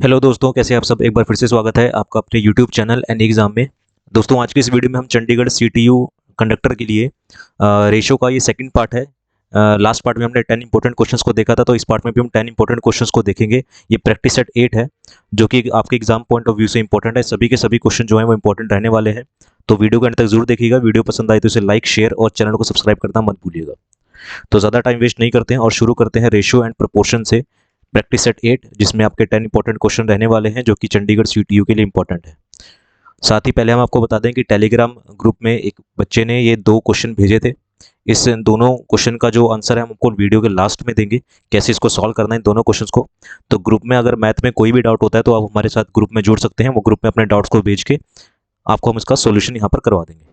Hello दोस्तों, कैसे आप सब। एक बार फिर से स्वागत है आपका अपने यूट्यूब चैनल एन एग्ज़ाम में। दोस्तों, आज की इस वीडियो में हम चंडीगढ़ सीटीयू कंडक्टर के लिए रेशो का ये सेकंड पार्ट है। लास्ट पार्ट में हमने 10 इंपॉर्टेंट क्वेश्चंस को देखा था, तो इस पार्ट में भी हम 10 इंपॉर्टेंट क्वेश्चंस को देखेंगे। ये प्रैक्टिस सेट 8 है, जो कि आपके एग्जाम पॉइंट ऑफ व्यू से इंपॉर्टेंट है। सभी के सभी क्वेश्चन जो है वो इंपॉर्टेंट रहने वाले हैं, तो वीडियो के अंत तक जरूर देखिएगा। वीडियो पसंद आए तो इसे लाइक, शेयर और चैनल को सब्सक्राइब करना मत भूलिएगा। तो ज़्यादा टाइम वेस्ट नहीं करते हैं और शुरू करते हैं रेशियो एंड प्रोपोर्शन से प्रैक्टिस सेट 8, जिसमें आपके 10 इंपॉर्टेंट क्वेश्चन रहने वाले हैं, जो कि चंडीगढ़ सीटीयू के लिए इंपॉर्टेंट है। साथ ही पहले हम आपको बता दें कि टेलीग्राम ग्रुप में एक बच्चे ने ये 2 क्वेश्चन भेजे थे। इस दोनों क्वेश्चन का जो आंसर है हम आपको वीडियो के लास्ट में देंगे, कैसे इसको सॉल्व करना है इन दोनों क्वेश्चंस को। तो ग्रुप में अगर मैथ में कोई भी डाउट होता है तो आप हमारे साथ ग्रुप में जुड़ सकते हैं। वो ग्रुप में अपने डाउट्स को भेज के आपको हम इसका सोल्यूशन यहाँ पर करवा देंगे।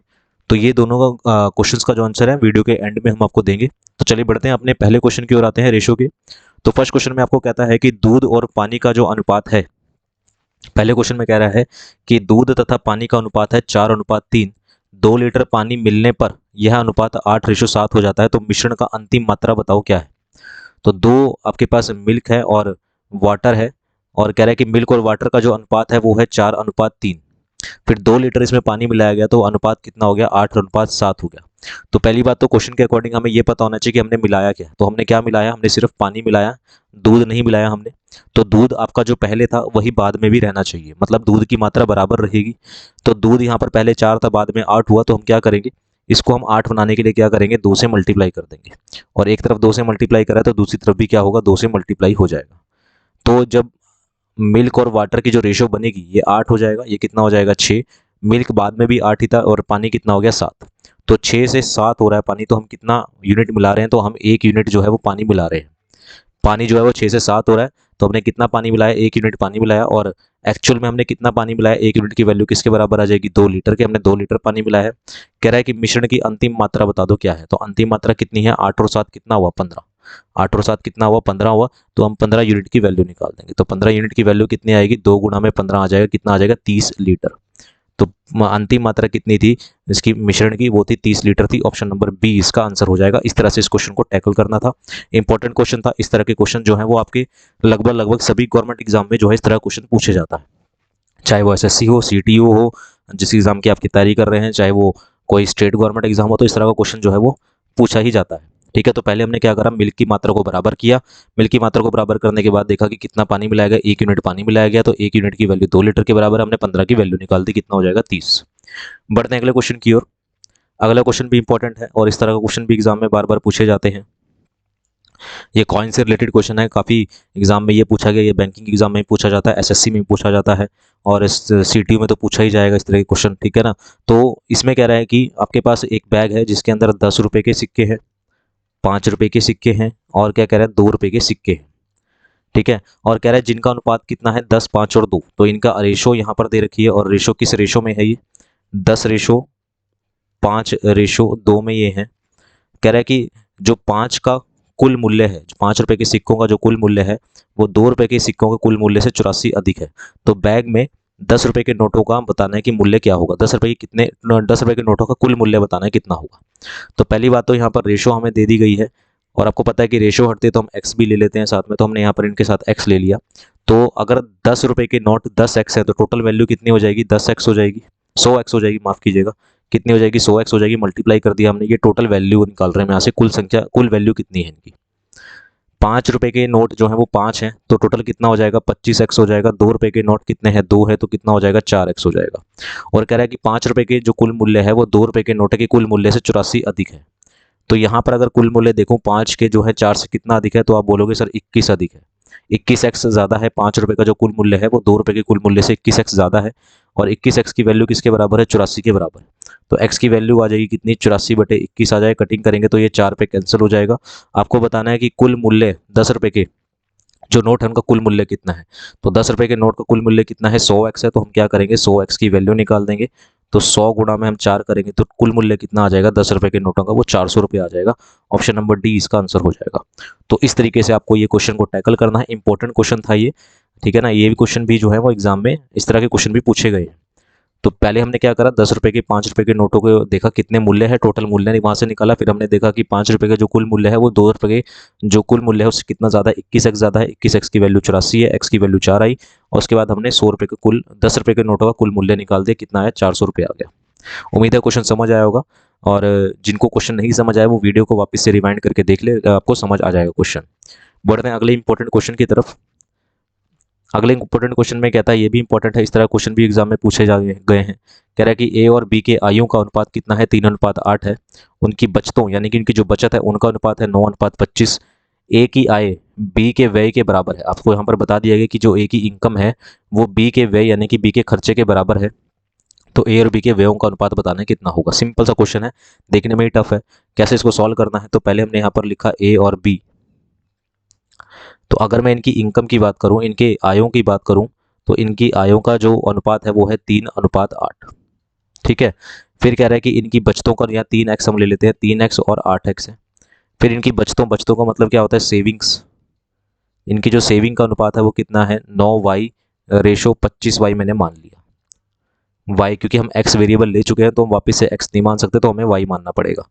तो ये दोनों का क्वेश्चंस का जो आंसर है वीडियो के एंड में हम आपको देंगे। तो चलिए बढ़ते हैं अपने पहले क्वेश्चन की ओर, आते हैं रेशो के। तो फर्स्ट क्वेश्चन में आपको कहता है कि दूध और पानी का जो अनुपात है, पहले क्वेश्चन में कह रहा है कि दूध तथा पानी का अनुपात है 4:3। 2 लीटर पानी मिलने पर यह अनुपात 8:7 हो जाता है, तो मिश्रण का अंतिम मात्रा बताओ क्या है। तो दो आपके पास मिल्क है और वाटर है, और कह रहा है कि मिल्क और वाटर का जो अनुपात है वो है 4:3। फिर 2 लीटर इसमें पानी मिलाया गया, तो अनुपात कितना हो गया, 8:7 हो गया। तो पहली बात तो क्वेश्चन के अकॉर्डिंग हमें ये पता होना चाहिए कि हमने मिलाया क्या। तो हमने क्या मिलाया, हमने सिर्फ पानी मिलाया, दूध नहीं मिलाया हमने। तो दूध आपका जो पहले था वही बाद में भी रहना चाहिए, मतलब दूध की मात्रा बराबर रहेगी। तो दूध यहाँ पर पहले 4 था, बाद में 8 हुआ, तो हम क्या करेंगे, इसको हम 8 बनाने के लिए क्या करेंगे, 2 से मल्टीप्लाई कर देंगे। और एक तरफ 2 से मल्टीप्लाई करा तो दूसरी तरफ भी क्या होगा, 2 से मल्टीप्लाई हो जाएगा। तो जब मिल्क और वाटर की जो रेशो बनेगी ये 8 हो जाएगा, ये कितना हो जाएगा, 6। मिल्क बाद में भी 8 ही था, और पानी कितना हो गया, 7। तो 6 से 7 हो रहा है पानी, तो हम कितना यूनिट मिला रहे हैं, तो हम 1 यूनिट जो है वो पानी मिला रहे हैं। पानी जो है वो 6 से 7 हो रहा है, तो हमने कितना पानी मिलाया, 1 यूनिट पानी मिलाया। और एक्चुअल में हमने कितना पानी मिलाया, 1 यूनिट की वैल्यू किसके बराबर आ जाएगी, 2 लीटर के। हमने 2 लीटर पानी मिलाया है। कह रहा है कि मिश्रण की अंतिम मात्रा बता दो क्या है। तो अंतिम मात्रा कितनी है, 8 और 7 कितना हुआ, 15। 8 और 7 कितना हुआ, 15 हुआ। तो हम 15 यूनिट की वैल्यू निकाल देंगे। तो 15 यूनिट की वैल्यू कितनी आएगी, 2 गुणा में 15 आ जाएगा, कितना आ जाएगा, 30 लीटर। तो अंतिम मात्रा कितनी थी इसकी मिश्रण की, वो थी 30 लीटर थी। ऑप्शन नंबर बी इसका आंसर हो जाएगा। इस तरह से इस क्वेश्चन को टैकल करना था। इंपॉर्टेंट क्वेश्चन था। इस तरह के क्वेश्चन जो है वो आपके लगभग सभी गवर्नमेंट एग्जाम में जो है इस तरह क्वेश्चन पूछे जाता है, चाहे वो एसएससी हो, सीटीयू हो, जिस एग्जाम की आपकी तैयारी कर रहे हैं, चाहे वो कोई स्टेट गवर्नमेंट एग्जाम हो, तो इस तरह का क्वेश्चन जो है वो पूछा ही जाता है। ठीक है, तो पहले हमने क्या करा, मिल्क की मात्रा को बराबर किया। मिल्क की मात्रा को बराबर करने के बाद देखा कि कितना पानी मिलाया गया, 1 यूनिट पानी मिलाया गया, तो 1 यूनिट की वैल्यू 2 लीटर के बराबर। हमने 15 की वैल्यू निकाल दी, कितना हो जाएगा, 30। बढ़ते हैं अगले क्वेश्चन की ओर। अगला क्वेश्चन भी इंपॉर्टेंट है, और इस तरह का क्वेश्चन भी एग्जाम में बार बार पूछे जाते हैं। ये कॉइन से रिलेटेड क्वेश्चन है, काफ़ी एग्जाम में ये पूछा गया। ये बैंकिंग एग्जाम में पूछा जाता है, एसएससी में पूछा जाता है, और इस सीटीयू में तो पूछा ही जाएगा इस तरह के क्वेश्चन। ठीक है ना। तो इसमें कह रहा है कि आपके पास एक बैग है जिसके अंदर 10 रुपए के सिक्के हैं, 5 रुपए के सिक्के हैं, और क्या कह रहा है, 2 रुपए के सिक्के हैं। ठीक है, और कह रहा है जिनका अनुपात कितना है, 10, 5 और 2। तो इनका रेशो यहाँ पर दे रखी है, और रेशो किस रेशो में है, ये 10:5:2 में ये है। कह रहा है कि जो 5 का कुल मूल्य है, 5 रुपए के सिक्कों का जो कुल मूल्य है, वो 2 रुपए के सिक्कों के कुल मूल्य से 84 अधिक है। तो बैग में 10 रुपए के नोटों का बताना है कि मूल्य क्या होगा। 10 रुपए के कितने, 10 रुपए के नोटों का कुल मूल्य बताना है कितना होगा। तो पहली बात तो यहाँ पर रेशो हमें दे दी गई है, और आपको पता है कि रेशो हटते तो हम एक्स भी ले लेते हैं साथ में, तो हमने यहाँ पर इनके साथ एक्स ले लिया। तो अगर 10 रुपए के नोट 10x है, तो टोटल वैल्यू कितनी हो जाएगी, 10x हो जाएगी, 100x हो जाएगी, माफ कीजिएगा। कितनी हो जाएगी, 100x हो जाएगी। मल्टीप्लाई कर दिया हमने, ये टोटल वैल्यू निकाल रहे हैं यहाँ से, कुल संख्या, कुल वैल्यू कितनी है इनकी। 5 रुपए के नोट जो है वो 5 हैं, तो टोटल कितना हो जाएगा, 25x हो जाएगा। 2 रुपए के नोट कितने हैं, 2 है, तो कितना हो जाएगा, 4x हो जाएगा। और कह रहा है कि 5 रुपए के जो कुल मूल्य है वो 2 रुपए के नोट के कुल मूल्य से 84 अधिक है। तो यहाँ पर अगर कुल मूल्य देखूं 5 के जो है 4 से कितना अधिक है, तो आप बोलोगे सर 21 अधिक है। 21x ज़्यादा है। 5 रुपए का जो कुल मूल्य है वो 2 रुपए के कुल मूल्य से 21x ज़्यादा है, और 21x की वैल्यू किसके बराबर है, 84 के बराबर है। तो x की वैल्यू आ जाएगी कितनी, 84/21 आ जाएगा। कटिंग करेंगे तो ये 4 पे कैंसिल हो जाएगा। आपको बताना है कि कुल मूल्य 10 रुपए के जो नोट है उनका कुल मूल्य कितना है। तो 10 रुपए के नोट का कुल मूल्य कितना है, 100x है, तो हम क्या करेंगे, 100x की वैल्यू निकाल देंगे। तो 100 गुणा में हम 4 करेंगे, तो कुल मूल्य कितना आ जाएगा 10 रुपए के नोटों का, वो 400 रुपये आ जाएगा। ऑप्शन नंबर डी इसका आंसर हो जाएगा। तो इस तरीके से आपको ये क्वेश्चन को टैकल करना है। इंपॉर्टेंट क्वेश्चन था ये। ठीक है ना, ये भी क्वेश्चन भी जो है वो एग्जाम में इस तरह के क्वेश्चन भी पूछे गए हैं। तो पहले हमने क्या करा, 10 रुपए के 5 रुपए के नोटों को देखा कितने मूल्य है, टोटल मूल्य वहां से निकाला। फिर हमने देखा कि 5 रुपए का जो कुल मूल्य है वो 2 रुपए के जो कुल मूल्य है उससे कितना ज़्यादा, 21x ज़्यादा है। 21x की वैल्यू 84 है, x की वैल्यू 4 आई, और उसके बाद हमने 100 रुपये का कुल 10 रुपये के नोटों का कुल मूल्य निकाल दिया, कितना आया 400 रुपये आ गया। उम्मीद है क्वेश्चन समझ आया होगा, और जिनको क्वेश्चन नहीं समझ आया वो वीडियो को वापस से रिवाइंड करके देख ले, आपको समझ आ जाएगा क्वेश्चन। बढ़ते हैं अगले इंपॉर्टेंट क्वेश्चन की तरफ। अगले इंपॉर्टेंट क्वेश्चन में कहता है, ये भी इंपॉर्टेंट है, इस तरह क्वेश्चन भी एग्जाम में पूछे जा गए हैं। कह रहा है कि ए और बी के आयुओं का अनुपात कितना है, 3:8 है। उनकी बचतों यानी कि इनकी जो बचत है उनका अनुपात है 9:25। ए की आय बी के व्यय के बराबर है। आपको यहाँ पर बता दिया गया कि जो ए की इनकम है वो बी के व्यय यानी कि बी के खर्चे के बराबर है। तो ए और बी के व्ययों का अनुपात बताना है कितना होगा। सिंपल सा क्वेश्चन है, देखने में ही टफ है। कैसे इसको सॉल्व करना है, तो पहले हमने यहाँ पर लिखा ए और बी। तो अगर मैं इनकी इनकम की बात करूं, इनके आयों की बात करूं, तो इनकी आयों का जो अनुपात है वो है 3:8। ठीक है। फिर कह रहा है कि इनकी बचतों का, या 3x हम ले लेते हैं, 3x और 8x है। फिर इनकी बचतों का मतलब क्या होता है, सेविंग्स। इनकी जो सेविंग का अनुपात है वो कितना है, 9y/25y मैंने मान लिया। y क्योंकि हम x वेरिएबल ले चुके हैं तो हम वापस से x नहीं मान सकते, तो हमें y मानना पड़ेगा।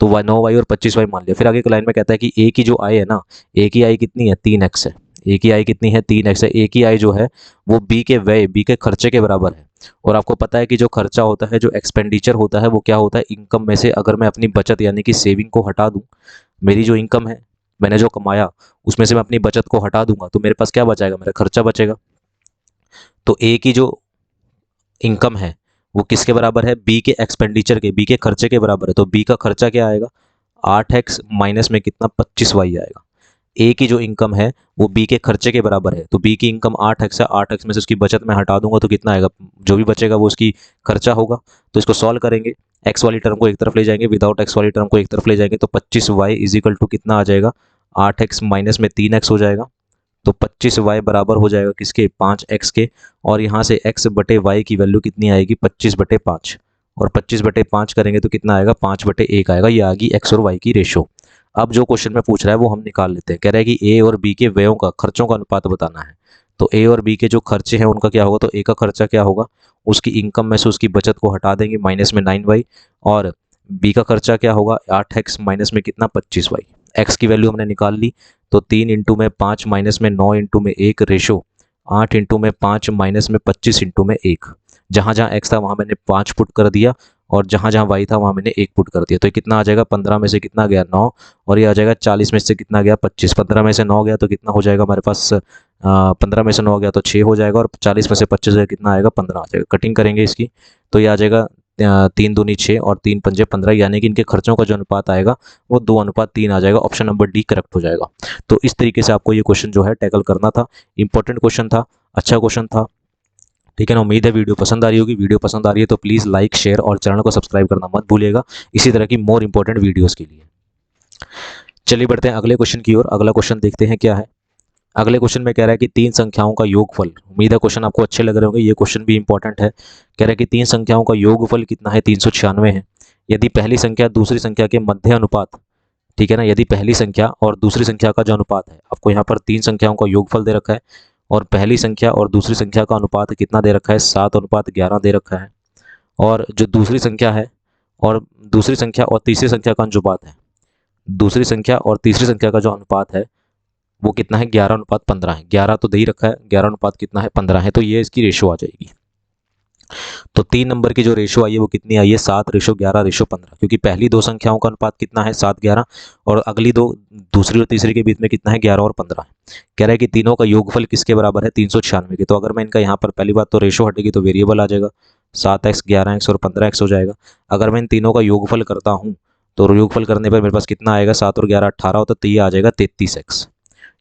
तो 9y और 25y मान लिया। फिर आगे की लाइन में कहता है कि a की जो आय है ना, a की आय कितनी है, 3x है। a की आय कितनी है, 3x है। a की आय जो है वो b के व्यय, b के खर्चे के बराबर है। और आपको पता है कि जो खर्चा होता है, जो एक्सपेंडिचर होता है, वो क्या होता है, इनकम में से अगर मैं अपनी बचत यानी कि सेविंग को हटा दूं, मेरी जो इनकम है, मैंने जो कमाया उसमें से मैं अपनी बचत को हटा दूंगा, तो मेरे पास क्या बचेगा, मेरा खर्चा बचेगा। तो ए की जो इनकम है वो किसके बराबर है, बी के एक्सपेंडिचर के, बी के खर्चे के बराबर है। तो बी का खर्चा क्या आएगा, 8x माइनस में कितना, 25y आएगा। ए की जो इनकम है वो बी के खर्चे के बराबर है। तो बी की इनकम 8x है, 8x में से उसकी बचत में हटा दूंगा तो कितना आएगा, जो भी बचेगा वो उसकी खर्चा होगा। तो इसको सॉल्व करेंगे, एक्स वाली टर्म को एक तरफ ले जाएंगे, विदाउट एक्स वाली टर्म को एक तरफ ले जाएंगे, तो 25y इज इक्वल टू कितना आ जाएगा, 8x माइनस में 3x हो जाएगा। तो 25y बराबर हो जाएगा किसके, 5x के। और यहाँ से x बटे y की वैल्यू कितनी आएगी, 25/5। और 25/5 करेंगे तो कितना आएगा, 5/1 आएगा। ये आ गई x और y की रेशो। अब जो क्वेश्चन में पूछ रहा है वो हम निकाल लेते हैं। कह रहा है कि ए और बी के व्ययों का, खर्चों का अनुपात बताना है। तो ए और बी के जो खर्चे हैं उनका क्या होगा, तो ए का खर्चा क्या होगा, उसकी इनकम में से उसकी बचत को हटा देंगे, माइनस में 9y। और बी का खर्चा क्या होगा, 8x माइनस में कितना, 25y। एक्स की वैल्यू हमने निकाल ली, तो 3 इंटू में 5 माइनस में 9 इंटू में 1 रेशो 8 इंटू में 5 माइनस में 25 इंटू में 1। जहाँ जहाँ एक्स था वहाँ मैंने 5 पुट कर दिया, और जहाँ जहाँ वाई था वहाँ मैंने 1 पुट कर दिया। तो ये कितना आ जाएगा, 15 में से कितना गया, 9। और ये आ जाएगा 40 में से कितना गया, 25। 15 में से 9 गया तो कितना हो जाएगा हमारे पास, 15 में से 9 गया तो 6 हो जाएगा, और 40 में से 25 गया कितना आएगा, 15 आ जाएगा। कटिंग करेंगे इसकी तो ये आ जाएगा 3 दूनी 6 और 3 पंजे 15, यानी कि इनके खर्चों का जो अनुपात आएगा वो 2:3 आ जाएगा। ऑप्शन नंबर डी करेक्ट हो जाएगा। तो इस तरीके से आपको ये क्वेश्चन जो है टैकल करना था। इंपॉर्टेंट क्वेश्चन था, अच्छा क्वेश्चन था। ठीक है ना। उम्मीद है वीडियो पसंद आ रही होगी। वीडियो पसंद आ रही है तो प्लीज़ लाइक, शेयर और चैनल को सब्सक्राइब करना मत भूलिएगा, इसी तरह की मोर इंपॉर्टेंट वीडियोज़ के लिए। चलिए बढ़ते हैं अगले क्वेश्चन की ओर। अगला क्वेश्चन देखते हैं क्या है। अगले क्वेश्चन में कह रहा है कि 3 संख्याओं का योगफल। उम्मीद है क्वेश्चन आपको अच्छे लग रहे होंगे, ये क्वेश्चन भी इंपॉर्टेंट है। कह रहा है कि 3 संख्याओं का योगफल कितना है, 396 है। यदि पहली संख्या दूसरी संख्या के मध्य अनुपात, ठीक है ना, यदि पहली संख्या और दूसरी संख्या का जो अनुपात है, आपको यहाँ पर 3 संख्याओं का योगफल दे रखा है, और पहली संख्या और दूसरी संख्या का अनुपात कितना दे रखा है, 7:11 दे रखा है। और जो दूसरी संख्या है और दूसरी संख्या और तीसरी संख्या का अनुपात है, दूसरी संख्या और तीसरी संख्या का जो अनुपात है वो कितना है, 11:15 है। 11 तो दे ही रखा है, 11 अनुपात कितना है, 15 है। तो ये इसकी रेशो आ जाएगी। तो 3 नंबर की जो रेशो आई है वो कितनी आई है, 7:11:15, क्योंकि पहली 2 संख्याओं का अनुपात कितना है, 7:11, और अगली 2, दूसरी और तीसरी के बीच में कितना है, 11 और 15 है। कह रहा है कि तीनों का योगफल किसके बराबर है, 396 के। तो अगर मैं इनका यहाँ पर, पहली बात तो रेशो हटेगी तो वेरिएबल आ जाएगा, 7x, 11x और 15x हो जाएगा। अगर मैं इन तीनों का योगफल करता हूँ तो योगफल करने पर मेरे पास कितना आएगा, 7 और 11 18 होता है, तो ये आ जाएगा 33x।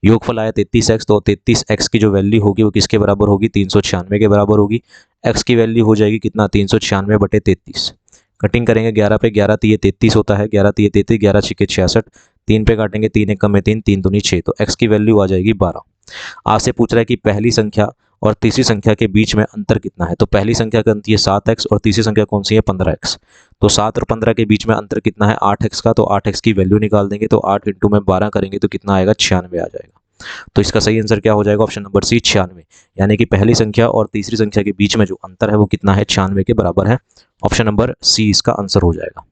योगफल आया 33x, तो 33x की जो वैल्यू होगी वो किसके बराबर होगी, 396 के बराबर होगी। x की वैल्यू हो जाएगी कितना, 396/33। कटिंग करेंगे 11 पे, 11 3 33 होता है, 11 3 33, 11 6 66, 3 पे काटेंगे, 3 1 में 3, 3 दूनी 6, तो x की वैल्यू आ जाएगी 12। आपसे पूछ रहा है कि पहली संख्या और तीसरी संख्या के बीच में अंतर कितना है। तो पहली संख्या का अंतर 7x और तीसरी संख्या कौन सी है, 15x। तो 7 और 15 के बीच में अंतर कितना है, 8x का। तो 8x की वैल्यू निकाल देंगे, तो 8 इंटू में 12 करेंगे तो कितना आएगा, 96 आ जाएगा। तो इसका सही आंसर क्या हो जाएगा, ऑप्शन नंबर सी 96, यानी कि पहली संख्या और तीसरी संख्या के बीच में जो अंतर है वो कितना है, 96 के बराबर है। ऑप्शन नंबर सी इसका आंसर हो जाएगा।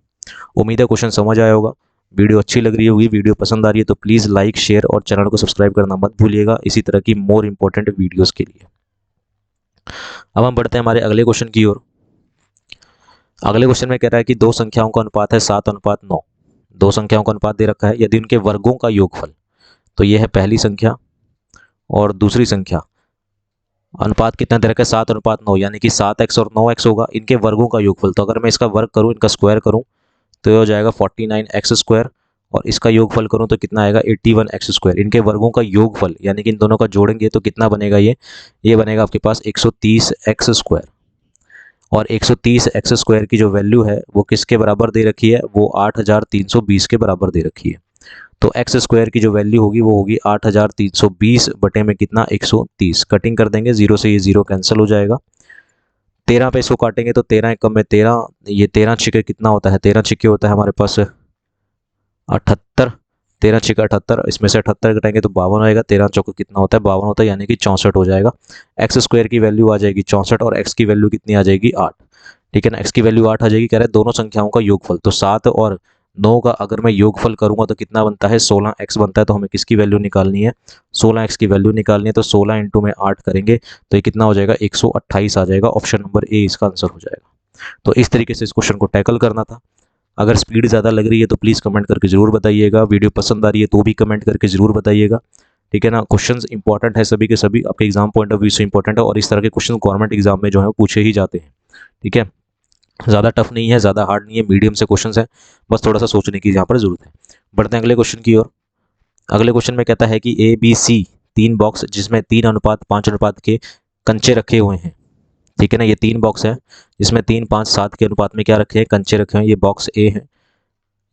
उम्मीद है क्वेश्चन समझ आया होगा। वीडियो अच्छी लग रही होगी, वीडियो पसंद आ रही है तो प्लीज़ लाइक, शेयर और चैनल को सब्सक्राइब करना मत भूलिएगा, इसी तरह की मोर इंपॉर्टेंट वीडियोज़ के लिए। अब हम बढ़ते हैं हमारे अगले क्वेश्चन की ओर। अगले क्वेश्चन में कह रहा है कि दो संख्याओं का अनुपात है 7:9। दो संख्याओं का अनुपात दे रखा है, यदि उनके वर्गों का योगफल, तो यह है पहली संख्या और दूसरी संख्या, अनुपात कितना दे रखा है 7:9, यानी कि 7x और 9x होगा, इनके वर्गों का योगफल। तो अगर मैं इसका वर्ग करूं, इनका स्क्वायर करूं, तो ये हो जाएगा 49x स्क्वायर, और इसका योगफल करूं तो कितना आएगा 81x स्क्वायर। इनके वर्गों का योगफल यानी कि इन दोनों का जोड़ेंगे तो कितना बनेगा, ये बनेगा आपके पास 130x स्क्वायर। और 130x स्क्वायर की जो वैल्यू है वो किसके बराबर दे रखी है, वो 8320 के बराबर दे रखी है। तो एक्स स्क्वायर की जो वैल्यू होगी वो होगी 8320 बटे में कितना 130। कटिंग कर देंगे, जीरो से ये जीरो कैंसिल हो जाएगा। 13 पे इसको काटेंगे तो 13 एकम में 13, ये 13 छिके कितना होता है, 13 छिके होता है हमारे पास 78। 13 छिके 78, इसमें से 78 घटाएंगे तो 52 आएगा। 13 चौको कितना होता है 52 होता है, यानी कि 64 हो जाएगा। एक्स स्क्वायर की वैल्यू आ जाएगी 64 और एक्स की वैल्यू कितनी आ जाएगी 8। ठीक है ना, एक्स की वैल्यू 8 आ जाएगी। कह रहे हैं दोनों संख्याओं का योगफल, तो 7 और 9 का अगर मैं योगफल करूंगा तो कितना बनता है 16x बनता है। तो हमें किसकी वैल्यू निकालनी है, 16x की वैल्यू निकालनी है। तो 16 इंटू में 8 करेंगे तो ये कितना हो जाएगा 128 आ जाएगा। ऑप्शन नंबर ए इसका आंसर हो जाएगा। तो इस तरीके से इस क्वेश्चन को टैकल करना था। अगर स्पीड ज़्यादा लग रही है तो प्लीज़ कमेंट करके ज़रूर बताइएगा। वीडियो पसंद आ रही है तो भी कमेंट करके ज़रूर बताइएगा। ठीक है ना, क्वेश्चंस इंपॉर्टेंट है सभी के सभी, आपके एग्जाम पॉइंट ऑफ व्यू से इंपॉर्टेंट है, और इस तरह के क्वेश्चन गवर्नमेंट एग्जाम में जो है पूछे ही जाते हैं। ठीक है, ज़्यादा टफ नहीं है, ज़्यादा हार्ड नहीं है, मीडियम से क्वेश्चन है, बस थोड़ा सा सोचने की यहाँ पर जरूरत है। बढ़ते हैं अगले क्वेश्चन की ओर। अगले क्वेश्चन में कहता है कि ABC 3 बॉक्स जिसमें 3:5 अनुपात के कंचे रखे हुए हैं। ठीक है ना, ये 3 बॉक्स है जिसमें 3, 5, 7 के अनुपात में क्या रखे हैं, कंचे रखे हैं। ये बॉक्स ए है,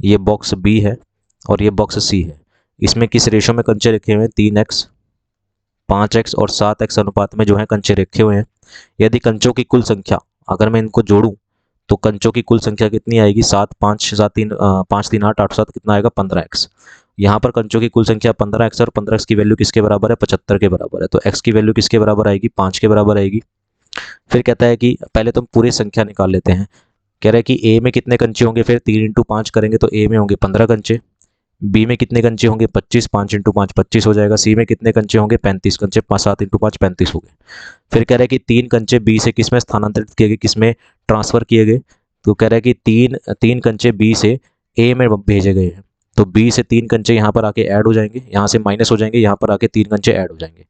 ये बॉक्स बी है और ये बॉक्स सी है। इसमें किस रेशो में कंचे रखे हुए हैं, 3x, 5x और 7x अनुपात में जो है कंचे रखे हुए हैं। यदि कंचों की कुल संख्या, अगर मैं इनको जोड़ूं तो कंचों की कुल संख्या कितनी आएगी, 7, 5, 7, 3, 5, 3, 8, 8, 7 कितना आएगा 15x। यहाँ पर कंचों की कुल संख्या 15x और 15x की वैल्यू किसके बराबर है, 75 के बराबर है। तो x की वैल्यू किसके बराबर आएगी, 5 के बराबर आएगी। फिर कहता है कि पहले तो हम पूरी संख्या निकाल लेते हैं। कह रहा है कि ए में कितने कंचे होंगे, फिर 3 इंटू 5 करेंगे तो ए में होंगे 15 कंचे। बी में कितने कंचे होंगे 25, 5 इंटू 5 25 हो जाएगा। सी में कितने कंचे होंगे 35 कंचे, 7 इंटू 5 35 हो गए। फिर कह रहा है कि 3 कंचे बी से किस में स्थानांतरित किए गए, किस में ट्रांसफर किए गए। तो कह रहा है कि तीन कंचे बी से ए में भेजे गए हैं। तो बी से 3 कंचे यहाँ पर आके ऐड हो जाएंगे, यहाँ से माइनस हो जाएंगे, यहाँ पर आके 3 कंचे ऐड हो जाएंगे।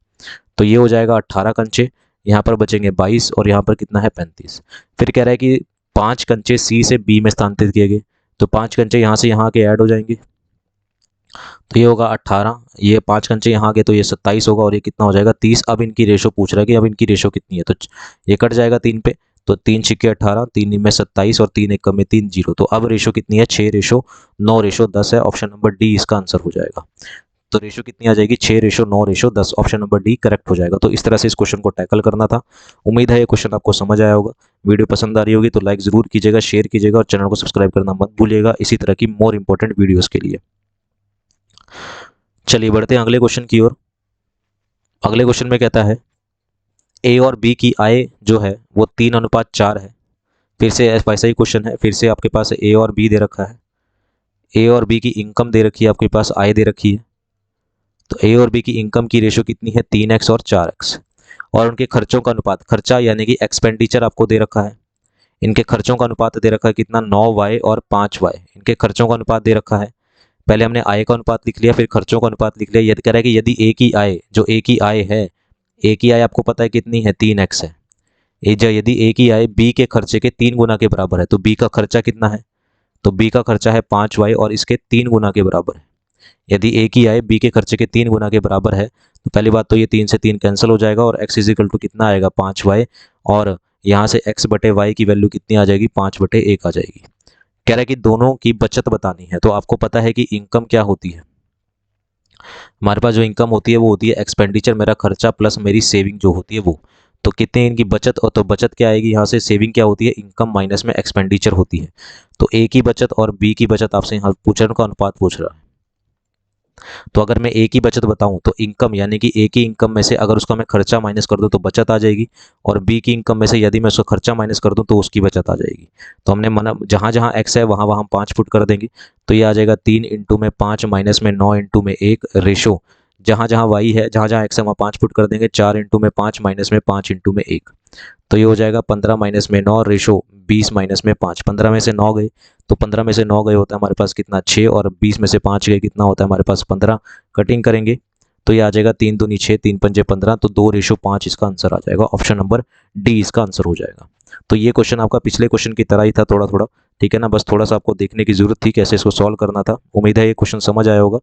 तो ये हो जाएगा 18 कंचे, यहाँ पर बचेंगे 22 और यहाँ पर कितना है 35। फिर कह रहा है कि 5 कंचे सी से बी में स्थानांतरित किए गए। तो 5 कंचे यहाँ से यहाँ के ऐड हो जाएंगे, तो ये होगा 18, ये 5 कंचे यहाँ गए तो ये 27 होगा और ये कितना हो जाएगा 30। अब इनकी रेशो पूछ रहा है कि अब इनकी रेशो कितनी है, तो ये कट जाएगा 3 पे, तो 3 छिक्के 18, 3 में 27 और 3 एक में 3 0। तो अब रेशो कितनी है 6:9:10 है। ऑप्शन नंबर डी इसका आंसर हो जाएगा। तो रेशो कितनी आ जाएगी 6:9:10। ऑप्शन नंबर डी करेक्ट हो जाएगा। तो इस तरह से इस क्वेश्चन को टैकल करना था। उम्मीद है ये क्वेश्चन आपको समझ आया होगा। वीडियो पसंद आ रही होगी तो लाइक जरूर कीजिएगा, शेयर कीजिएगा और चैनल को सब्सक्राइब करना मत भूलिएगा इसी तरह की मोर इंपॉर्टेंट वीडियोस के लिए। चलिए बढ़ते हैं अगले क्वेश्चन की ओर। अगले क्वेश्चन में कहता है ए और बी की आय जो है वो 3:4 है। फिर से ऐसा ही क्वेश्चन है, फिर से आपके पास ए और बी दे रखा है। ए और बी की इनकम दे रखी है, आपके पास आय दे रखी है। तो ए और बी की इनकम की रेशो कितनी है 3x और 4x। और उनके खर्चों का अनुपात, खर्चा यानी कि एक्सपेंडिचर आपको दे रखा है। इनके खर्चों का अनुपात दे रखा है कितना 9y और 5y। इनके खर्चों का अनुपात दे रखा है। पहले हमने आय का अनुपात लिख लिया, फिर खर्चों का अनुपात लिख लिया। यदि कह रहा है कि यदि ए की आय, जो ए की आय है, ए की आय आपको पता है कितनी है 3x है। यदि ए की आय बी के खर्चे के 3 गुना के बराबर है तो बी का खर्चा कितना है, तो बी का खर्चा है 5y और इसके 3 गुना के बराबर है। यदि ए की आय बी के खर्चे के 3 गुना के बराबर है तो पहली बात तो ये 3 से 3 कैंसिल हो जाएगा और x इजिकल टू कितना आएगा 5y, और यहाँ से x बटे y की वैल्यू कितनी आ जाएगी 5/1 आ जाएगी। कह रहा है कि दोनों की बचत बतानी है। तो आपको पता है कि इनकम क्या होती है, हमारे पास जो इनकम होती है वो होती है एक्सपेंडिचर, मेरा खर्चा प्लस मेरी सेविंग जो होती है वो। तो कितने इनकी बचत, और तो बचत क्या आएगी यहाँ से, सेविंग क्या होती है इनकम माइनस में एक्सपेंडिचर होती है। तो ए की बचत और बी की बचत आपसे यहाँ पूछने का अनुपात पूछ रहा है। तो अगर मैं ए की बचत बताऊं तो इनकम यानी कि ए की इनकम में से अगर उसका मैं खर्चा माइनस कर दूं तो बचत आ जाएगी, और बी की इनकम में से यदि मैं उसका खर्चा माइनस कर दूं तो उसकी बचत आ जाएगी। तो हमने मना जहां जहां एक्स है वहां वहां 5 पुट कर देंगे। तो ये आ जाएगा 3 इंटू में 5 माइनस में 9 इंटू में 1 रेशो जहाँ जहाँ y है, जहाँ जहाँ x है वहाँ 5 पुट कर देंगे, 4 इंटू में 5 माइनस में 5 इंटू में 1, तो ये हो जाएगा 15 माइनस में 9 रेशो 20 माइनस में 5। 15 में से 9 गए तो 15 में से 9 गए होता है हमारे पास कितना 6, और 20 में से 5 गए कितना होता है हमारे पास 15। कटिंग करेंगे तो ये आ जाएगा 3 दूनी 6, 3 पंजे 15, तो 2:5 इसका आंसर आ जाएगा। ऑप्शन नंबर डी इसका आंसर हो जाएगा। तो ये क्वेश्चन आपका पिछले क्वेश्चन की तरह ही था थोड़ा थोड़ा, ठीक है ना, बस थोड़ा सा आपको देखने की जरूरत थी कैसे इसको सॉल्व करना था। उम्मीद है ये क्वेश्चन समझ आया होगा।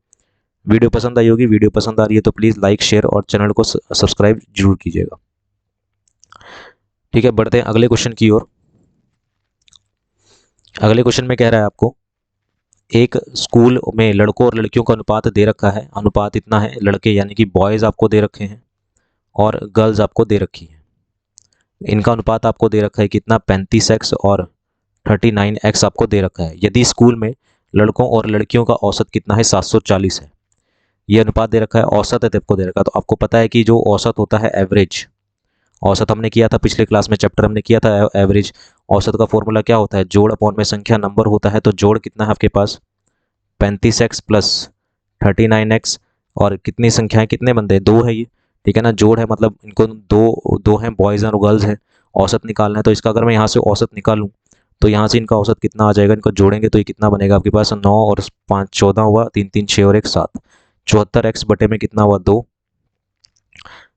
वीडियो पसंद आई होगी, वीडियो पसंद आ रही है तो प्लीज़ लाइक शेयर और चैनल को सब्सक्राइब जरूर कीजिएगा। ठीक है, बढ़ते हैं अगले क्वेश्चन की ओर। अगले क्वेश्चन में कह रहा है आपको एक स्कूल में लड़कों और लड़कियों का अनुपात दे रखा है। अनुपात इतना है, लड़के यानी कि बॉयज़ आपको दे रखे हैं और गर्ल्स आपको दे रखी हैं। इनका अनुपात आपको दे रखा है कितना 35x और 39x आपको दे रखा है। यदि स्कूल में लड़कों और लड़कियों का औसत कितना है 740 है। ये अनुपात दे रखा है, औसत है आपको दे रखा है। तो आपको पता है कि जो औसत होता है एवरेज, औसत हमने किया था पिछले क्लास में, चैप्टर हमने किया था एवरेज। औसत का फॉर्मूला क्या होता है, जोड़ अपॉन में संख्या नंबर होता है। तो जोड़ कितना है आपके पास 35x प्लस 39x, और कितनी संख्याएं कितने बंदे 2 है ये, ठीक है ना। जोड़ है मतलब इनको दो दो हैं, बॉयज़ और गर्ल्स हैं। औसत निकालना है तो इसका अगर मैं यहाँ से औसत निकालूं तो यहाँ से इनका औसत कितना आ जाएगा, इनको जोड़ेंगे तो ये कितना बनेगा आपके पास 9 और 5 14 हुआ, 3 3 6 और 1 7, 74x बटे में कितना हुआ 2,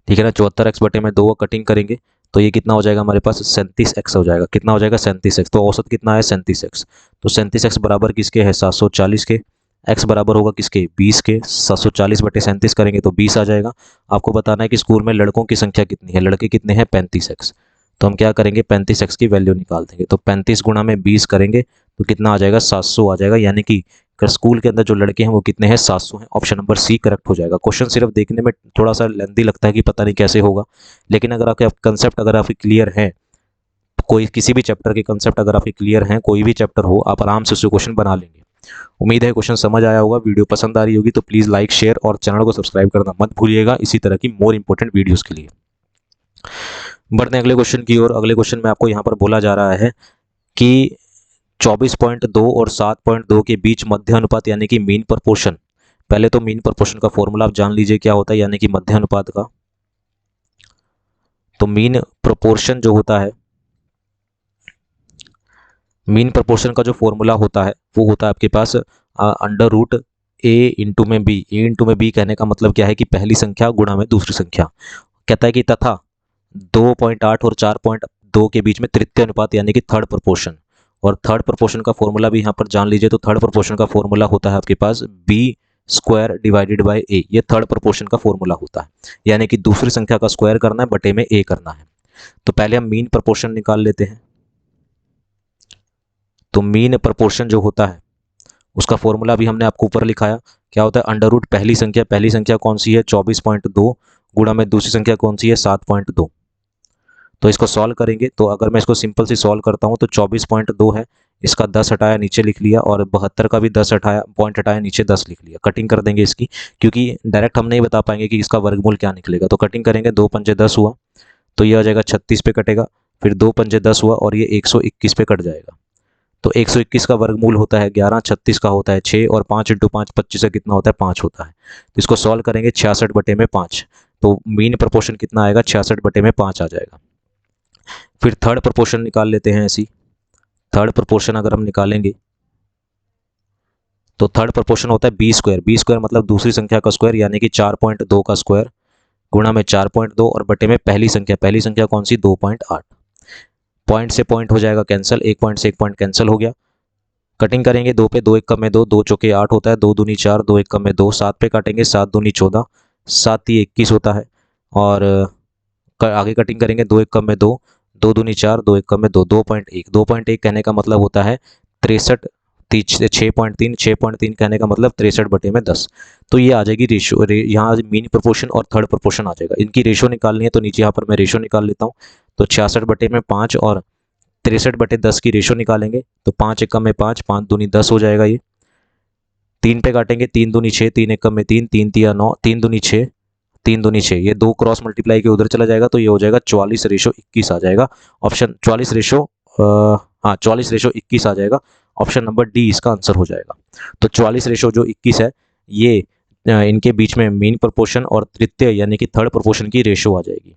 ठीक है ना। 74x बटे में 2 कटिंग करेंगे तो ये कितना हो जाएगा हमारे पास 37x हो जाएगा। कितना हो जाएगा 37x, तो औसत कितना है 37x। तो 37x बराबर किसके है 740 के, x बराबर होगा किसके 20 के। 740 बटे 37 करेंगे तो 20 आ जाएगा। आपको बताना है कि स्कूल में लड़कों की संख्या कितनी है, लड़के कितने हैं 35x। तो हम क्या करेंगे 35x की वैल्यू निकाल देंगे। तो 35 गुणा में 20 करेंगे तो कितना आ जाएगा 700 आ जाएगा। यानी कि स्कूल के अंदर जो लड़के हैं वो कितने हैं 700 हैं। ऑप्शन नंबर सी करेक्ट हो जाएगा। क्वेश्चन सिर्फ देखने में थोड़ा सा लेंथी लगता है कि पता नहीं कैसे होगा, लेकिन अगर आपके कंसेप्ट अगर आपके क्लियर हैं, कोई किसी भी चैप्टर के कंसेप्ट अगर आपके क्लियर हैं, कोई भी चैप्टर हो, आप आराम से उससे क्वेश्चन बना लेंगे। उम्मीद है क्वेश्चन समझ आया होगा। वीडियो पसंद आ रही होगी तो प्लीज़ लाइक शेयर और चैनल को सब्सक्राइब करना मत भूलिएगा इसी तरह की मोर इंपॉर्टेंट वीडियोज़ के लिए। बढ़ते हैं अगले क्वेश्चन की ओर। अगले क्वेश्चन में आपको यहाँ पर बोला जा रहा है कि 24.2 और 7.2 के बीच मध्य अनुपात यानी कि मीन प्रपोर्शन। पहले तो मीन प्रपोर्शन का फॉर्मूला आप जान लीजिए क्या होता है, यानी कि मध्य अनुपात का। तो मीन प्रोपोर्शन जो होता है, मीन प्रपोर्शन का जो फॉर्मूला होता है वो होता है आपके पास अंडर रूट ए इंटू में बी। ए इंटू में बी कहने का मतलब क्या है कि पहली संख्या गुणा में दूसरी संख्या। कहता है कि तथा 2.8 और 4.2 के बीच में तृतीय अनुपात यानी कि थर्ड प्रोपोर्शन। और थर्ड प्रोपोर्शन का फॉर्मूला भी यहाँ पर जान लीजिए। तो थर्ड प्रोपोर्शन का फॉर्मूला होता है आपके पास बी स्क्वायर डिवाइडेड बाय ए। ये थर्ड प्रोपोर्शन का फॉर्मूला होता है, यानी कि दूसरी संख्या का स्क्वायर करना है बटे में ए करना है। तो पहले हम मीन प्रोपोर्शन निकाल लेते हैं। तो मीन प्रोपोर्शन जो होता है उसका फॉर्मूला भी हमने आपको ऊपर लिखाया। क्या होता है अंडर रूट पहली संख्या कौन सी है 24.2 गुणा में दूसरी संख्या कौन सी है 7.2। तो इसको सॉल्व करेंगे तो अगर मैं इसको सिंपल सी सॉल्व करता हूँ तो 24.2 है, इसका 10 हटाया नीचे लिख लिया, और 72 का भी 10 हटाया, पॉइंट हटाया नीचे 10 लिख लिया। कटिंग कर देंगे इसकी, क्योंकि डायरेक्ट हम नहीं बता पाएंगे कि इसका वर्गमूल क्या निकलेगा। तो कटिंग करेंगे, 2 पंजे 10 हुआ तो ये आ जाएगा 36 पे कटेगा, फिर 2 पंजे 10 हुआ और ये 121 पे कट जाएगा। तो 121 का वर्गमूल होता है 11, 36 का होता है 6, और 5 इंटू 5 25 का कितना होता है 5 होता है। तो इसको सॉल्व करेंगे 66 बटे में 5, तो मीन प्रोपोर्शन कितना आएगा 66 बटे में 5 आ जाएगा। फिर थर्ड प्रोपोर्शन निकाल लेते हैं ऐसी। थर्ड प्रोपोर्शन अगर हम निकालेंगे तो थर्ड प्रोपोर्शन होता है बी स्क्वायर। बी स्क्वायर मतलब दूसरी संख्या का स्क्वायर यानी कि 4.2 का स्क्वायर गुणा में 4.2 और बटे में पहली संख्या कौन सी 2.8। पॉइंट से पॉइंट हो जाएगा कैंसिल, एक पॉइंट से एक पॉइंट कैंसिल हो गया। कटिंग करेंगे 2 पे 2 1 कम में 2, 2 चौके 8 होता है, 2 दूनी 4, 2 1 कम में 2, 7 पे काटेंगे 7 दूनी 14, 7 तीन 21 होता है। और आगे कटिंग करेंगे 2 1 कम में 2, 2 दूनी 4, 2 1 कम में 2, 2.1। 2.1 कहने का मतलब होता है 63, 6.3, 6.3 कहने का मतलब 63 बटे में 10। तो ये आ जाएगी रेशो, यहाँ मीन प्रोपोर्शन और थर्ड प्रोपोर्शन आ जाएगा। इनकी रेशो निकालनी है तो नीचे यहाँ पर मैं रेशो निकाल लेता हूँ। तो 66 बटे में 5 और 63 बटे 10 की रेशो निकालेंगे तो 5 एकम में 5, 5 दूनी 10 हो जाएगा। ये 3 पे काटेंगे, 3 दूनी 6, 3 एकम में 3, 3 तिया 9, 3 दूनी 6, 3 दूनी 6, ये 2 क्रॉस मल्टीप्लाई के उधर चला जाएगा तो ये हो जाएगा 44:21 आ जाएगा। ऑप्शन 44:21 आ जाएगा। ऑप्शन नंबर डी इसका आंसर हो जाएगा। तो 44 रेशो जो 21 है ये इनके बीच में मीन प्रोपोर्शन और तृतीय यानी कि थर्ड प्रोपोर्शन की रेशो आ जाएगी।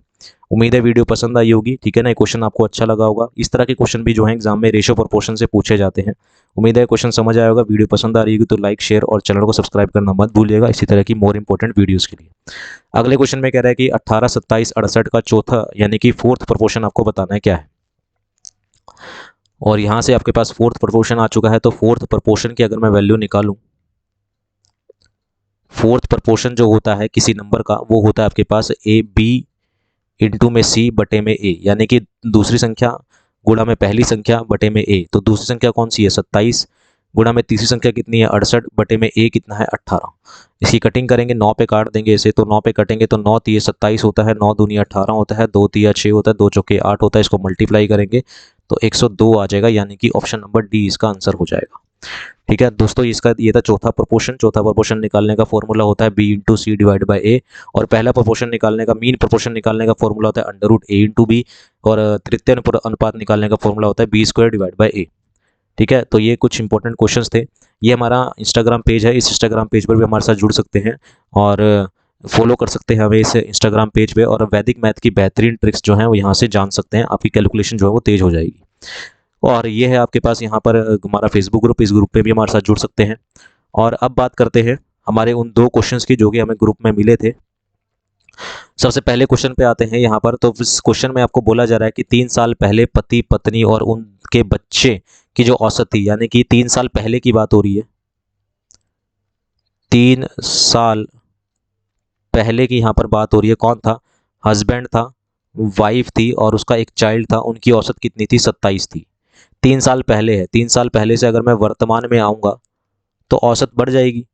उम्मीद है वीडियो पसंद आई होगी, ठीक है ना। ये क्वेश्चन आपको अच्छा लगा होगा। इस तरह के क्वेश्चन भी जो है एग्जाम में रेशो प्रोपोर्शन से पूछे जाते हैं। उम्मीद है क्वेश्चन समझ आया होगा। वीडियो पसंद आ रही होगी तो लाइक, शेयर और चैनल को सब्सक्राइब करना मत भूलिएगा इसी तरह की मोर इंपॉर्टेंट वीडियोस के लिए। अगले क्वेश्चन में कह रहा है कि 18, 27, 68 का चौथा यानी कि फोर्थ प्रोपोर्शन आपको बताना है क्या है। और यहाँ से आपके पास फोर्थ प्रोपोर्शन आ चुका है। तो फोर्थ प्रोपोर्शन की अगर मैं वैल्यू निकालूं, फोर्थ प्रोपोर्शन जो होता है किसी नंबर का वो होता है आपके पास ए बी इंटू में सी बटे में ए, यानी कि दूसरी संख्या गुणा में पहली संख्या बटे में ए। तो दूसरी संख्या कौन सी है 27, गुणा में तीसरी संख्या कितनी है 68, बटे में ए कितना है 18। इसकी कटिंग करेंगे, 9 पे काट देंगे इसे। तो 9 पे कटेंगे तो 9 तिये 27 होता है, 9 दूनी 18 होता है, 2 तिया 6 होता है, 2 चौके 8 होता है। इसको मल्टीप्लाई करेंगे तो 102 आ जाएगा, यानी कि ऑप्शन नंबर डी इसका आंसर हो जाएगा। ठीक है दोस्तों, इसका ये था चौथा प्रोपोर्शन। चौथा प्रोपोर्शन निकालने का फॉर्मूला होता है B into C divide by A. और पहला प्रोपोर्शन निकालने का, मीन प्रोपोर्शन निकालने का फॉर्मूला होता है अंडर रूट ए इंटू बी। और तृतीय अनुपात निकालने का फॉर्मूला होता है बी स्क्वायर डिवाइड बाई ए। ठीक है, तो ये कुछ इंपॉर्टेंट क्वेश्चंस थे। ये हमारा इंस्टाग्राम पेज है, इस इंस्टाग्राम पेज पर भी हमारे साथ जुड़ सकते हैं और फॉलो कर सकते हैं हमें इस इंस्टाग्राम पेज पे। और वैदिक मैथ की बेहतरीन ट्रिक्स जो हैं वो यहाँ से जान सकते हैं। आपकी कैलकुलेशन जो है वो तेज हो जाएगी। और ये है आपके पास यहाँ पर हमारा फेसबुक ग्रुप, इस ग्रुप पे भी हमारे साथ जुड़ सकते हैं। और अब बात करते हैं हमारे उन 2 क्वेश्चंस की जो कि हमें ग्रुप में मिले थे। सबसे पहले क्वेश्चन पे आते हैं यहाँ पर। तो इस क्वेश्चन में आपको बोला जा रहा है कि 3 साल पहले पति पत्नी और उनके बच्चे की जो औसत थी, यानी कि 3 साल पहले की बात हो रही है। 3 साल पहले की यहाँ पर बात हो रही है। कौन था? हस्बैंड था, वाइफ थी और उसका एक चाइल्ड था। उनकी औसत कितनी थी? 27 थी। 3 साल पहले है, 3 साल पहले से अगर मैं वर्तमान में आऊँगा तो औसत बढ़ जाएगी।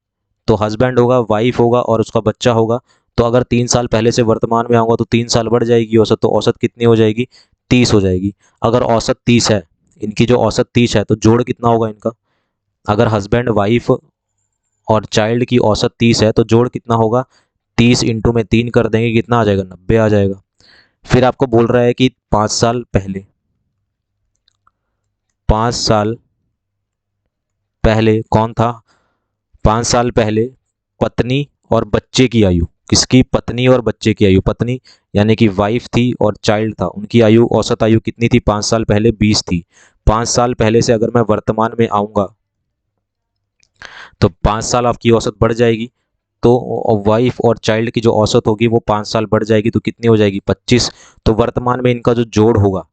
तो हस्बैंड होगा, वाइफ होगा और उसका बच्चा होगा। तो अगर 3 साल पहले से वर्तमान में आऊँगा तो 3 साल बढ़ जाएगी औसत। तो औसत कितनी हो जाएगी? 30 हो जाएगी। अगर औसत 30 है, इनकी जो औसत 30 है, तो जोड़ कितना होगा इनका? अगर हस्बैंड, वाइफ और चाइल्ड की औसत 30 है तो जोड़ कितना होगा? 30 इंटू में 3 कर देंगे, कितना आ जाएगा? 90 आ जाएगा। फिर आपको बोल रहा है कि 5 साल पहले, 5 साल पहले कौन था? 5 साल पहले पत्नी और बच्चे की आयु। किसकी? पत्नी और बच्चे की आयु। पत्नी यानी कि वाइफ थी और चाइल्ड था, उनकी आयु, औसत आयु कितनी थी 5 साल पहले? 20 थी। 5 साल पहले से अगर मैं वर्तमान में आऊँगा तो 5 साल आपकी औसत बढ़ जाएगी। तो वाइफ और चाइल्ड की जो औसत होगी वो 5 साल बढ़ जाएगी, तो कितनी हो जाएगी? 25। तो वर्तमान में इनका जो जोड़ होगा,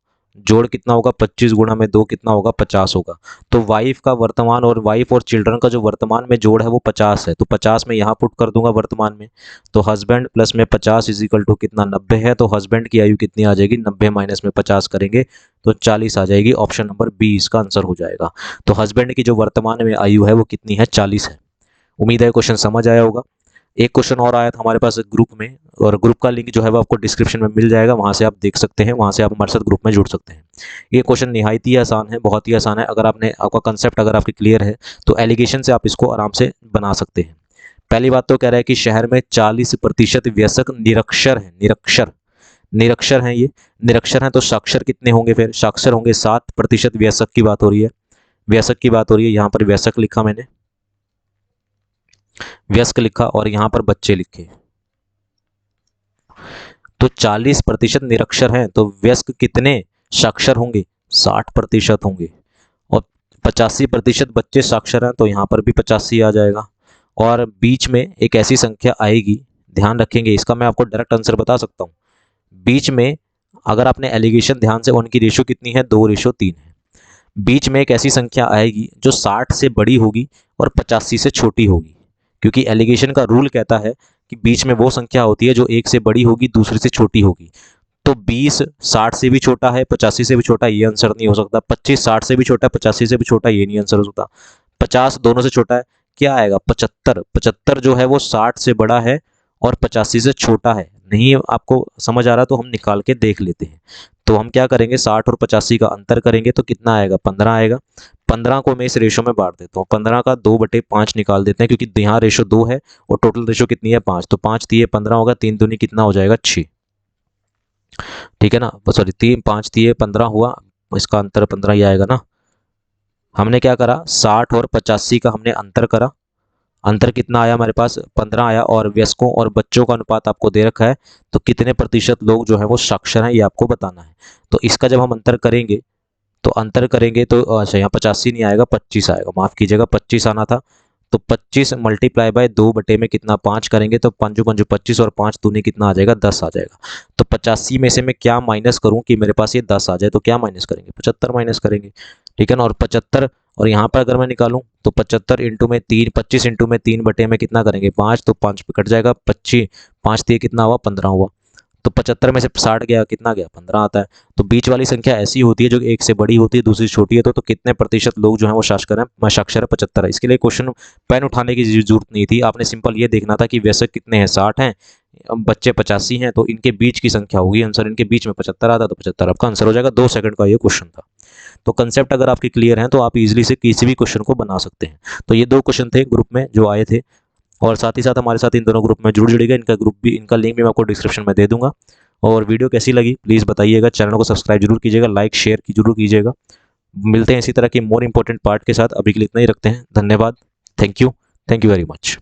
जोड़ कितना होगा? 25 गुणा में 2 कितना होगा? 50 होगा। तो वाइफ का वर्तमान और वाइफ और चिल्ड्रन का जो वर्तमान में जोड़ है वो 50 है। तो 50 में यहाँ पुट कर दूंगा वर्तमान में। तो हस्बैंड प्लस में 50 इज इक्वल टू कितना? 90 है। तो हस्बैंड की आयु कितनी आ जाएगी? 90 माइनस में 50 करेंगे तो 40 आ जाएगी। ऑप्शन नंबर बी इसका आंसर हो जाएगा। तो हस्बैंड की जो वर्तमान में आयु है वो कितनी है? 40 है। उम्मीद है क्वेश्चन समझ आया होगा। एक क्वेश्चन और आया था हमारे पास ग्रुप में, और ग्रुप का लिंक जो है वो आपको डिस्क्रिप्शन में मिल जाएगा, वहाँ से आप देख सकते हैं, वहाँ से आप हमारे साथ ग्रुप में जुड़ सकते हैं। ये क्वेश्चन निहायत ही आसान है, बहुत ही आसान है। अगर आपका कंसेप्ट अगर आपके क्लियर है तो एलिगेशन से आप इसको आराम से बना सकते हैं। पहली बात तो कह रहा है कि शहर में 40% वयस्क निरक्षर हैं। निरक्षर हैं, ये निरक्षर हैं। तो साक्षर कितने होंगे? फिर साक्षर होंगे 7%। वयस्क की बात हो रही है, वयस्क की बात हो रही है। यहाँ पर वयस्क लिखा मैंने, वयस्क लिखा और यहां पर बच्चे लिखे। तो 40% निरक्षर हैं, तो वयस्क कितने साक्षर होंगे? 60% होंगे। और 85% बच्चे साक्षर हैं, तो यहां पर भी 85 आ जाएगा। और बीच में एक ऐसी संख्या आएगी, ध्यान रखेंगे, इसका मैं आपको डायरेक्ट आंसर बता सकता हूं। बीच में अगर आपने एलिगेशन ध्यान से, उनकी रेशो कितनी है? 2:3 है। बीच में एक ऐसी संख्या आएगी जो 60 से बड़ी होगी और 85 से छोटी होगी, क्योंकि एलिगेशन का रूल कहता है कि बीच में वो संख्या होती है जो एक से बड़ी होगी, दूसरे से छोटी होगी। तो 20 60 से भी छोटा है, 85 से भी छोटा, ये आंसर नहीं हो सकता। 25 60 से भी छोटा है, 85 से भी छोटा, ये नहीं आंसर हो सकता। 50 दोनों से छोटा है, क्या आएगा? 75। 75 जो है वो 60 से बड़ा है और 85 से छोटा है। नहीं आपको समझ आ रहा तो हम निकाल के देख लेते हैं। तो हम क्या करेंगे? 60 और 85 का अंतर करेंगे तो कितना आएगा? 15 आएगा। 15 को मैं इस रेशो में बांट देता हूँ। 15 का 2/5 निकाल देते हैं, क्योंकि यहाँ रेशो 2 है और टोटल रेशो कितनी है? 5। तो 5 तिये 15 होगा, 3 दूनी कितना हो जाएगा? 6। ठीक है ना, सॉरी 5 तिये 15 हुआ, इसका अंतर 15 ही आएगा ना। हमने क्या करा? 60 और 85 का हमने अंतर करा अंतर कितना आया हमारे पास 15 आया, और वयस्कों और बच्चों का अनुपात आपको दे रखा है, तो कितने प्रतिशत लोग जो है वो साक्षर हैं ये आपको बताना है। तो इसका जब हम अंतर करेंगे तो अच्छा यहाँ 85 नहीं आएगा, 25 आएगा, माफ़ कीजिएगा 25 आना था। तो 25 मल्टीप्लाई बाय 2 बटे में कितना 5 करेंगे तो पंजो पंजो 25 और 5 दूनी कितना आ जाएगा 10 आ जाएगा। तो 85 में से मैं क्या माइनस करूं कि मेरे पास ये 10 आ जाए, तो क्या माइनस करेंगे 75 माइनस करेंगे, ठीक है ना। और 75 और यहाँ पर अगर मैं निकालूं तो 75 इंटू में 3, 25 इंटू में 3 बटे में कितना करेंगे 5, तो 5 पे कट जाएगा 25, 5 दिए कितना हुआ 15 हुआ। तो 75 में से 60 गया कितना गया 15 आता है। तो बीच वाली संख्या ऐसी होती है जो एक से बड़ी होती है दूसरी छोटी है, तो कितने प्रतिशत लोग जो है वो साक्षर है 75 है। इसके लिए क्वेश्चन पेन उठाने की जरूरत नहीं थी, आपने सिंपल ये देखना था कि वयस्क कितने हैं 60 हैं, बच्चे 85 हैं, तो इनके बीच की संख्या होगी आंसर, इनके बीच में 75 आता तो 75 आपका आंसर हो जाएगा। 2 सेकंड का ये क्वेश्चन था। तो कंसेप्ट अगर आपके क्लियर हैं तो आप इजीली से किसी भी क्वेश्चन को बना सकते हैं। तो ये 2 क्वेश्चन थे ग्रुप में जो आए थे, और साथ ही साथ हमारे साथ इन दोनों ग्रुप में जरूर जुड़िएगा। इनका लिंक भी मैं आपको डिस्क्रिप्शन में दे दूंगा। और वीडियो कैसी लगी प्लीज़ बताइएगा, चैनल को सब्सक्राइब जरूर कीजिएगा, लाइक शेयर की जरूर कीजिएगा। मिलते हैं इसी तरह के मोर इंपॉर्टेंट पार्ट के साथ, अभी के लिए इतना ही रखते हैं। धन्यवाद, थैंक यू वेरी मच।